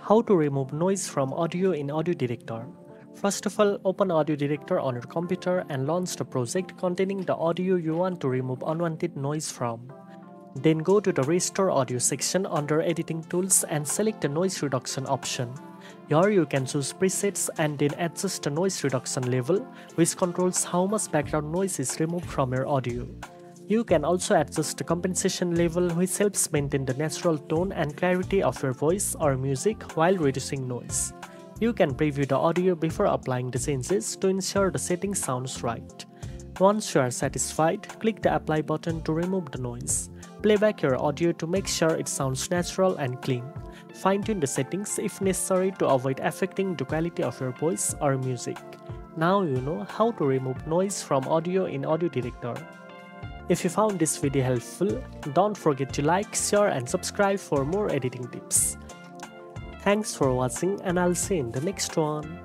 How to remove noise from audio in AudioDirector. First of all, open AudioDirector on your computer and launch the project containing the audio you want to remove unwanted noise from. Then go to the Restore Audio section under Editing Tools and select the Noise Reduction option. Here you can choose presets and then adjust the noise reduction level, which controls how much background noise is removed from your audio. You can also adjust the compensation level, which helps maintain the natural tone and clarity of your voice or music while reducing noise. You can preview the audio before applying the changes to ensure the setting sounds right. Once you are satisfied, click the Apply button to remove the noise. Play back your audio to make sure it sounds natural and clean. Fine-tune the settings if necessary to avoid affecting the quality of your voice or music. Now you know how to remove noise from audio in AudioDirector. If you found this video helpful, don't forget to like, share and subscribe for more editing tips. Thanks for watching and I'll see you in the next one.